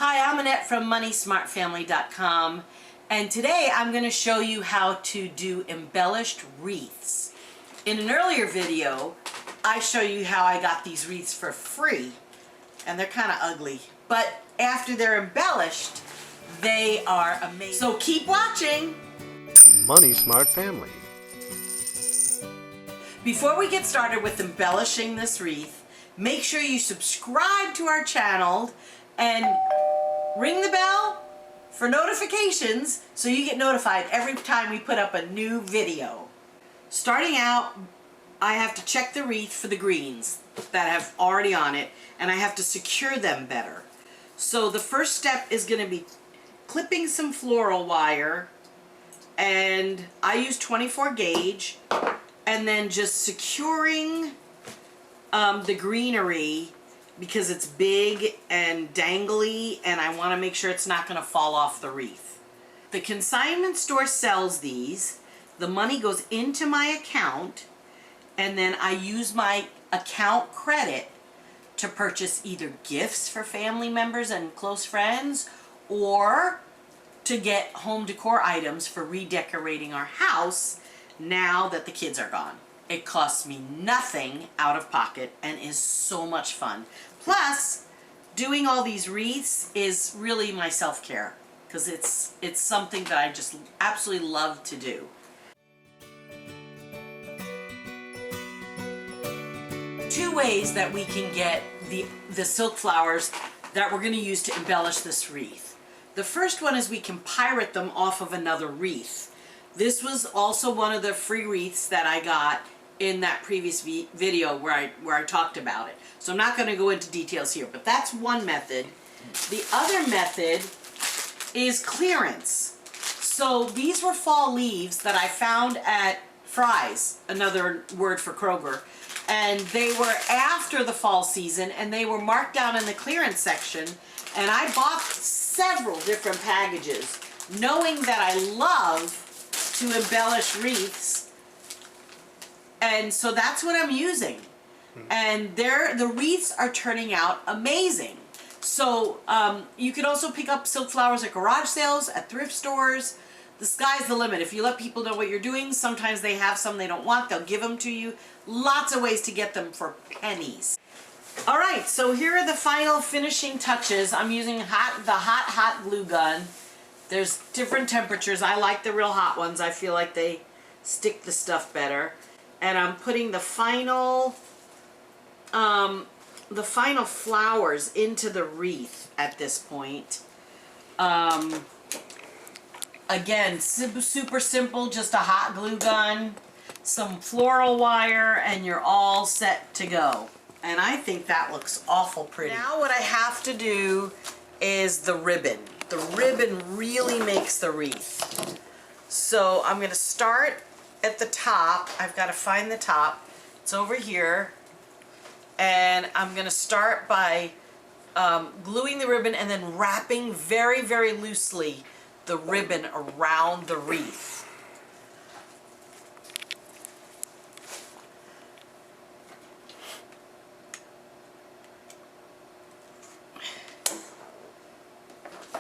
Hi, I'm Annette from MoneySmartFamily.com, and today I'm going to show you how to do embellished wreaths. In an earlier video, I show you how I got these wreaths for free, and they're kind of ugly, but after they're embellished, they are amazing. So keep watching! Money Smart Family. Before we get started with embellishing this wreath, make sure you subscribe to our channel and ring the bell for notifications so you get notified every time we put up a new video. Starting out, I have to check the wreath for the greens that have already on it, and I have to secure them better. So the first step is going to be clipping some floral wire, and I use 24 gauge, and then just securing the greenery because it's big and dangly, and I want to make sure it's not going to fall off the wreath. The consignment store sells these. The money goes into my account, and then I use my account credit to purchase either gifts for family members and close friends, or to get home decor items for redecorating our house now that the kids are gone. It costs me nothing out of pocket and is so much fun. Plus, doing all these wreaths is really my self-care because it's something that I just absolutely love to do. Two ways that we can get the silk flowers that we're going to use to embellish this wreath. The first one is we can pirate them off of another wreath. This was also one of the free wreaths that I got in that previous video where I talked about it. So I'm not going to go into details here, but that's one method. The other method is clearance. So these were fall leaves that I found at Fry's, another word for Kroger, and they were after the fall season, and they were marked down in the clearance section, and I bought several different packages knowing that I love to embellish wreaths. And so that's what I'm using. And the wreaths are turning out amazing. So you can also pick up silk flowers at garage sales, at thrift stores. The sky's the limit. If you let people know what you're doing, sometimes they have some they don't want, they'll give them to you. Lots of ways to get them for pennies. All right, so here are the final finishing touches. I'm using the hot glue gun. There's different temperatures. I like the real hot ones. I feel like they stick the stuff better. And I'm putting the final flowers into the wreath at this point. Again, super simple, just a hot glue gun, some floral wire, and you're all set to go. And I think that looks awful pretty. Now what I have to do is the ribbon. The ribbon really makes the wreath. So I'm going to start at the top. I've got to find the top. It's over here. And I'm going to start by gluing the ribbon and then wrapping very, very loosely the ribbon around the wreath.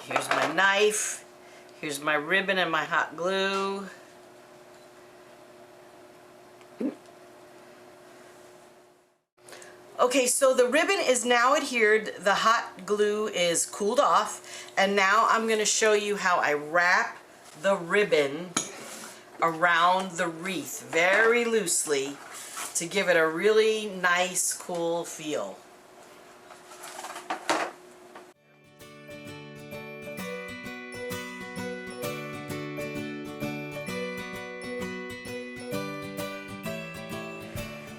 Here's my knife. Here's my ribbon and my hot glue. Okay, so the ribbon is now adhered, the hot glue is cooled off, and now I'm going to show you how I wrap the ribbon around the wreath very loosely to give it a really nice, cool feel.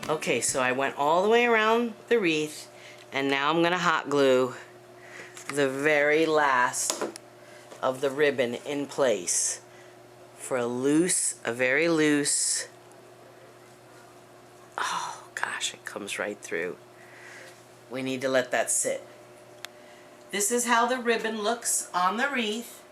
Okay, so I went all the way around the wreath, and now I'm going to hot glue the very last of the ribbon in place for a very loose, oh gosh, it comes right through. We need to let that sit. This is how the ribbon looks on the wreath,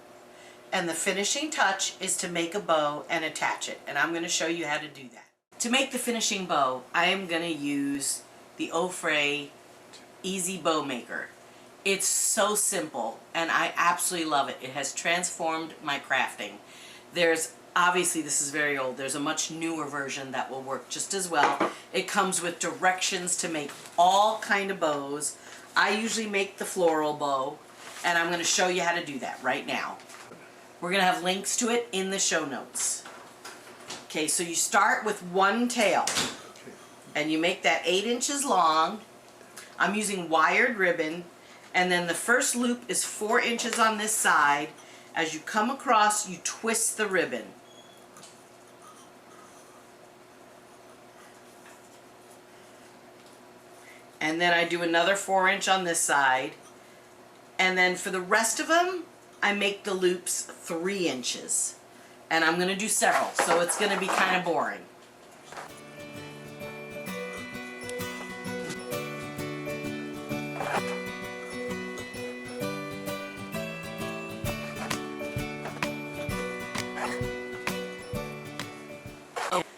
and the finishing touch is to make a bow and attach it, and I'm going to show you how to do that. To make the finishing bow, I am going to use the Ofray Easy Bow Maker. It's so simple and I absolutely love it. It has transformed my crafting. There's obviously, this is very old, there's a much newer version that will work just as well. It comes with directions to make all kind of bows. I usually make the floral bow, and I'm going to show you how to do that right now. We're going to have links to it in the show notes. Okay, so you start with one tail and you make that 8 inches long. I'm using wired ribbon, and then the first loop is 4 inches on this side. As you come across, you twist the ribbon. And then I do another 4-inch on this side. And then for the rest of them, I make the loops 3 inches. And I'm going to do several, so it's going to be kind of boring.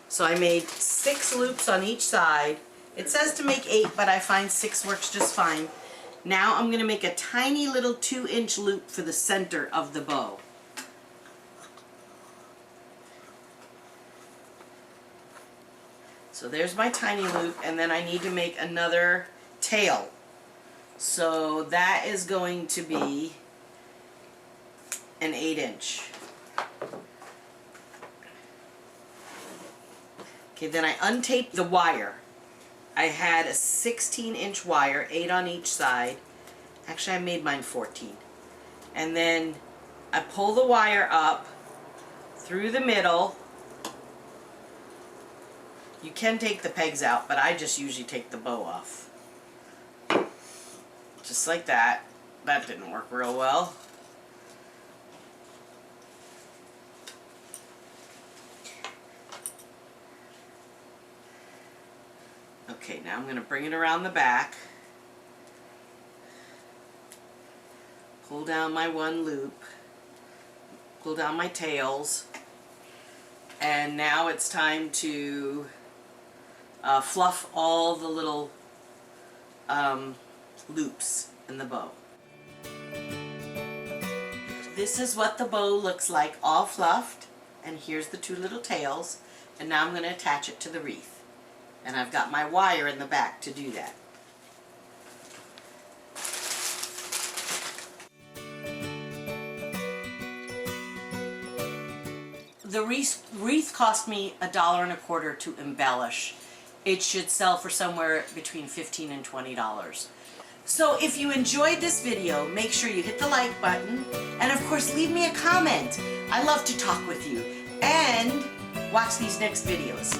So I made 6 loops on each side. It says to make 8, but I find 6 works just fine. Now I'm going to make a tiny little 2-inch loop for the center of the bow. So there's my tiny loop, and then I need to make another tail. So that is going to be an 8-inch. Okay, then I untape the wire. I had a 16-inch wire, 8 on each side. Actually, I made mine 14. And then I pull the wire up through the middle. You can take the pegs out, but I just usually take the bow off. Just like that. That didn't work real well. Okay, now I'm going to bring it around the back, pull down my one loop, pull down my tails, and now it's time to fluff all the little loops in the bow. This is what the bow looks like, all fluffed, and here's the 2 little tails, and now I'm going to attach it to the wreath. And I've got my wire in the back to do that. The wreath cost me $1.25 to embellish. It should sell for somewhere between $15 and $20. So if you enjoyed this video, make sure you hit the like button, and of course leave me a comment. I love to talk with you, and watch these next videos.